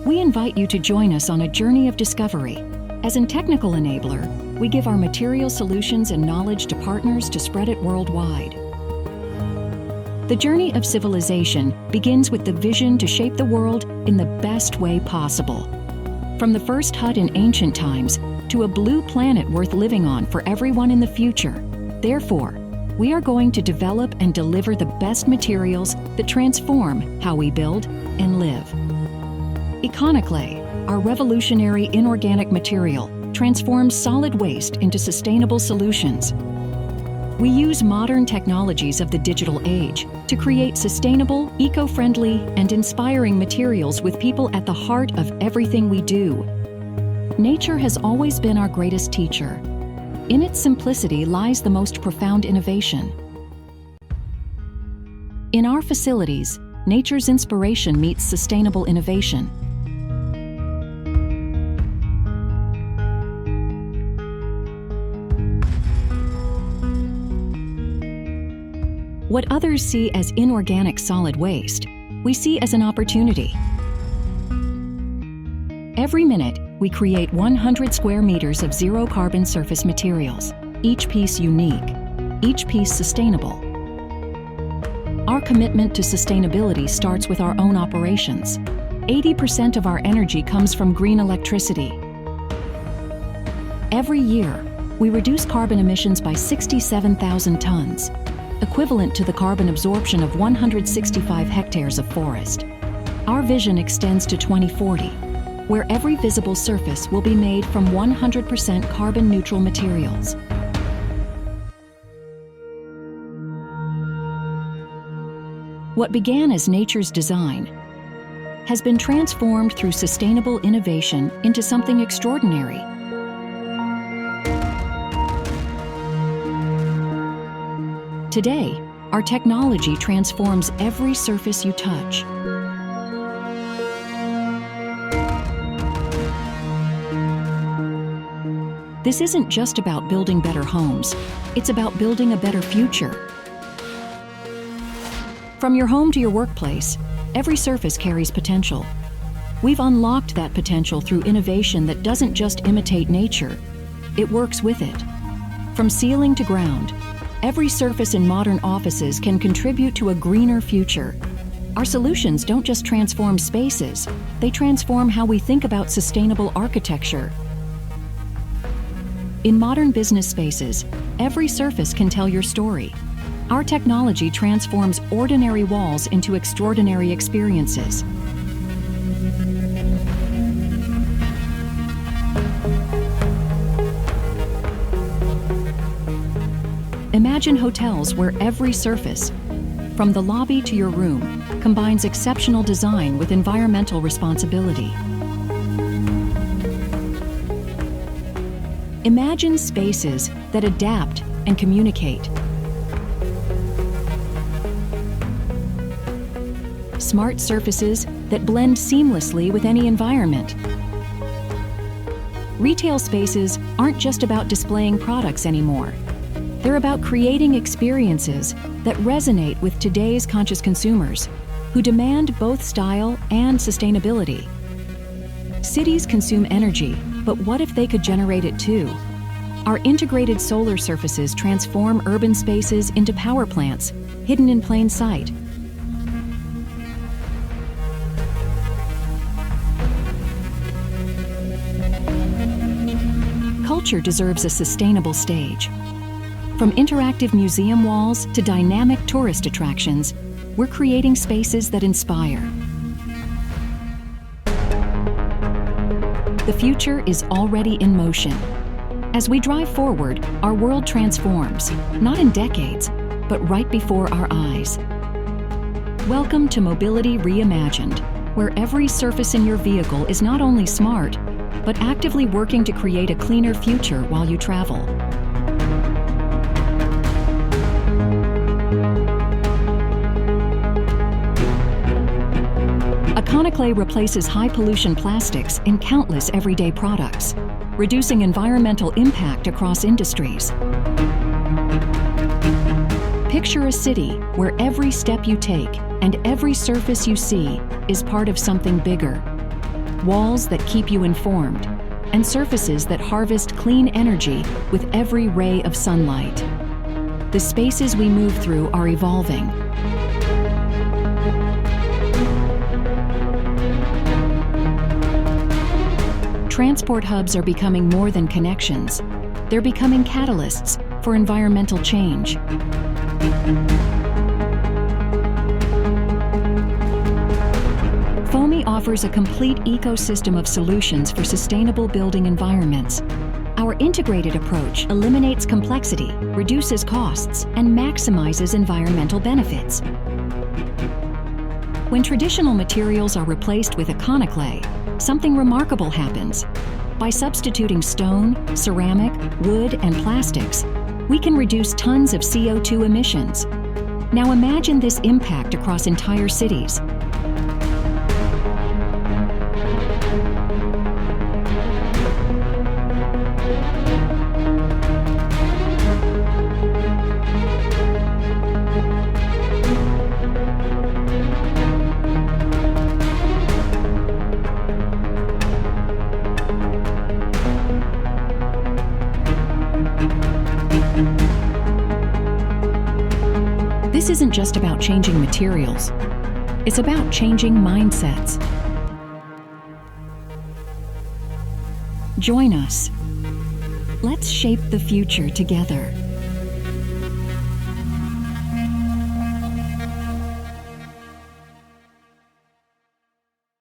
We invite you to join us on a journey of discovery. As a technical enabler, we give our material solutions and knowledge to partners to spread it worldwide. The journey of civilization begins with the vision to shape the world in the best way possible. From the first hut in ancient times to a blue planet worth living on for everyone in the future. Therefore, we are going to develop and deliver the best materials that transform how we build and live. Econoclay, our revolutionary inorganic material, transforms solid waste into sustainable solutions. We use modern technologies of the digital age to create sustainable, eco-friendly, and inspiring materials with people at the heart of everything we do. Nature has always been our greatest teacher. In its simplicity lies the most profound innovation. In our facilities, nature's inspiration meets sustainable innovation. What others see as inorganic solid waste, we see as an opportunity. Every minute, we create 100 square meters of zero-carbon surface materials, each piece unique, each piece sustainable. Our commitment to sustainability starts with our own operations. 80% of our energy comes from green electricity. Every year, we reduce carbon emissions by 67,000 tons, equivalent to the carbon absorption of 165 hectares of forest. Our vision extends to 2040, where every visible surface will be made from 100% carbon-neutral materials. What began as nature's design has been transformed through sustainable innovation into something extraordinary. Today, our technology transforms every surface you touch. This isn't just about building better homes, it's about building a better future. From your home to your workplace, every surface carries potential. We've unlocked that potential through innovation that doesn't just imitate nature, it works with it. From ceiling to ground, every surface in modern offices can contribute to a greener future. Our solutions don't just transform spaces, they transform how we think about sustainable architecture. In modern business spaces, every surface can tell your story. Our technology transforms ordinary walls into extraordinary experiences. Imagine hotels where every surface, from the lobby to your room, combines exceptional design with environmental responsibility. Imagine spaces that adapt and communicate. Smart surfaces that blend seamlessly with any environment. Retail spaces aren't just about displaying products anymore. They're about creating experiences that resonate with today's conscious consumers, who demand both style and sustainability. Cities consume energy, but what if they could generate it too? Our integrated solar surfaces transform urban spaces into power plants, hidden in plain sight. Culture deserves a sustainable stage. From interactive museum walls to dynamic tourist attractions, we're creating spaces that inspire. The future is already in motion. As we drive forward, our world transforms, not in decades, but right before our eyes. Welcome to Mobility Reimagined, where every surface in your vehicle is not only smart, but actively working to create a cleaner future while you travel. Econoclay replaces high-pollution plastics in countless everyday products, reducing environmental impact across industries. Picture a city where every step you take and every surface you see is part of something bigger. walls that keep you informed, and surfaces that harvest clean energy with every ray of sunlight. The spaces we move through are evolving. Transport hubs are becoming more than connections. They're becoming catalysts for environmental change. Phomi offers a complete ecosystem of solutions for sustainable building environments. Our integrated approach eliminates complexity, reduces costs, and maximizes environmental benefits. When traditional materials are replaced with econoclay, something remarkable happens. By substituting stone, ceramic, wood, and plastics, we can reduce tons of CO2 emissions. Now imagine this impact across entire cities. This isn't just about changing materials. It's about changing mindsets. Join us. Let's shape the future together.